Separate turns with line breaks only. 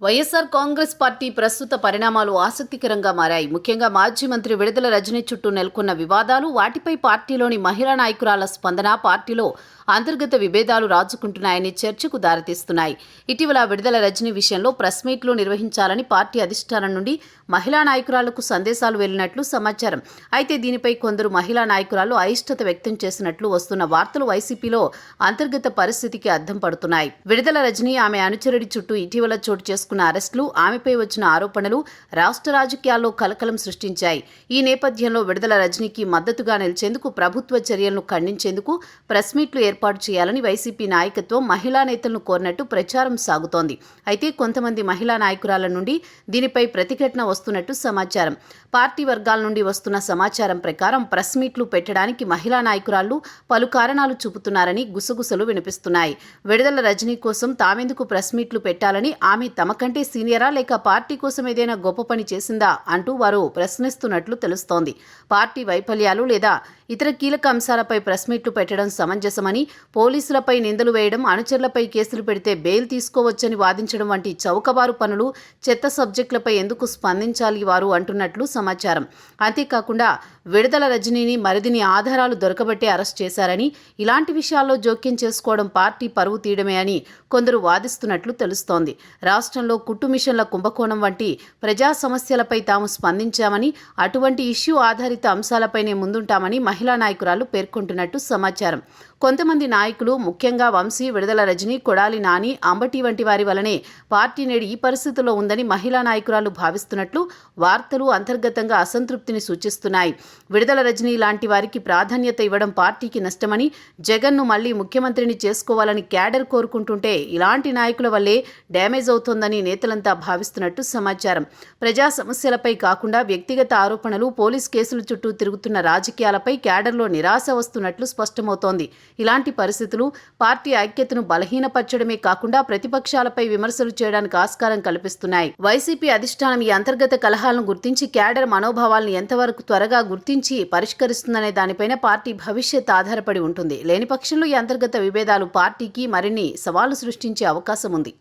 YSR Congress party ప్రస్తుత పరిణామాలు ఆసక్తికరంగా మారాయి. ముఖ్యంగా మాజీ మంత్రి విడుదల రజనీ చుట్టూ నెలకొన్న వివాదాలు, వాటిపై పార్టీలోని మహిళా నాయకురాల స్పందన, పార్టీలో అంతర్గత విభేదాలు రాజుకుంటున్నాయని చర్చకు దారితీస్తున్నాయి. ఇటీవల విడుదల రజనీ విషయంలో ప్రెస్ మీట్లు నిర్వహించాలని పార్టీ అధిష్టానం నుండి మహిళా నాయకురాలకు సందేశాలు వెళ్లినట్లు సమాచారం. అయితే దీనిపై కొందరు మహిళా నాయకురాలు అయిష్టత వ్యక్తం చేసినట్లు వస్తున్న వార్తలు వైసీపీలో అంతర్గత పరిస్థితికి అద్దం పడుతున్నాయి. విడుదల రజనీ, ఆమె అనుచరుడి చుట్టూ ఇటీవల చోటు చేసుకున్న అరెస్టులు, ఆమెపై వచ్చిన ఆరోపణలు రాష్ట్ర రాజకీయాల్లో కలకలం సృష్టించాయి. ఈ నేపథ్యంలో విడుదల రజనీకి మద్దతుగా నిలిచేందుకు, ప్రభుత్వ చర్యలను ఖండించేందుకు ప్రెస్ మీట్లు ఏర్పాటు చేయాలని వైసీపీ నాయకత్వం మహిళా నేతలను కోరినట్టు ప్రచారం సాగుతోంది. అయితే కొంతమంది మహిళా నాయకురాల నుండి దీనిపై ప్రతిఘటన వస్తున్నట్టు సమాచారం. పార్టీ వర్గాల నుండి వస్తున్న సమాచారం ప్రకారం ప్రెస్ మీట్లు పెట్టడానికి మహిళా నాయకురాళ్లు పలు కారణాలు చూపుతున్నారని గుసగుసలు వినిపిస్తున్నాయి. విడుదల రజనీ కోసం తామెందుకు ప్రెస్ మీట్లు పెట్టాలని, ఆమె తమకంటే సీనియరా లేక పార్టీ కోసం ఏదైనా గొప్ప పని చేసిందా అంటూ వారు ప్రశ్నిస్తున్నట్లు తెలుస్తోంది. పార్టీ వైఫల్యాలు లేదా ఇతర కీలక అంశాలపై ప్రెస్ మీట్లు పెట్టడం సమంజసమని, పోలీసులపై నిందలు వేయడం, అనుచరులపై కేసులు పెడితే బెయిల్ తీసుకోవచ్చని వాదించడం వంటి చౌకబారు పనులు, చెత్త సబ్జెక్టులపై ఎందుకు స్పందించాలి వారు అంటున్నట్లు సమాచారం. అంతేకాకుండా విడుదల రజనీని మరిదిని ఆధారాలు దొరకబట్టే అరెస్ట్ చేశారని, ఇలాంటి విషయాల్లో జోక్యం చేసుకోవడం పార్టీ పరువు తీయడమే అని కొందరు వాదిస్తున్నట్లు తెలుస్తోంది. రాష్ట్రంలో కుట్టు మిషన్ల కుంభకోణం వంటి ప్రజా సమస్యలపై తాము స్పందించామని, అటువంటి ఇష్యూ ఆధారిత అంశాలపైనే ముందుంటామని మహిళా నాయకురాలు పేర్కొంటున్నట్టు సమాచారం. కొంతమంది నాయకులు, ముఖ్యంగా వంశీ, విడుదల రజనీ, కొడాలి నాని, అంబటి వంటి వారి వలనే పార్టీ నేడు ఈ పరిస్థితిలో ఉందని మహిళా నాయకురాలు భావిస్తున్నట్లు వార్తలు అంతర్గతంగా అసంతృప్తిని సూచిస్తున్నాయి. విడుదల రజనీ లాంటి వారికి ప్రాధాన్యత ఇవ్వడం పార్టీకి నష్టమని, జగన్ను మళ్లీ ముఖ్యమంత్రిని చేసుకోవాలని క్యాడర్ కోరుకుంటుంటే ఇలాంటి నాయకుల వల్లే డ్యామేజ్ అవుతోందని నేతలంతా భావిస్తున్నట్టు సమాచారం. ప్రజా సమస్యలపై కాకుండా వ్యక్తిగత ఆరోపణలు, పోలీస్ కేసుల చుట్టూ తిరుగుతున్న రాజకీయాలపై క్యాడర్లో నిరాశ వస్తున్నట్లు స్పష్టమవుతోంది. ఇలాంటి పరిస్థితులు పార్టీ ఐక్యతను బలహీనపరచడమే కాకుండా ప్రతిపక్షాలపై విమర్శలు చేయడానికి ఆస్కారం కల్పిస్తున్నాయి. వైసీపీ అధిష్టానం ఈ అంతర్గత కలహాలను గుర్తించి క్యాడర్ మనోభావాలను ఎంతవరకు త్వరగా గుర్తించి పరిష్కరిస్తుందనే దానిపైన పార్టీ భవిష్యత్ ఆధారపడి ఉంటుంది. లేని పక్షంలో ఈ అంతర్గత విభేదాలు పార్టీకి మరిన్ని సవాళ్లు సృష్టించే అవకాశం ఉంది.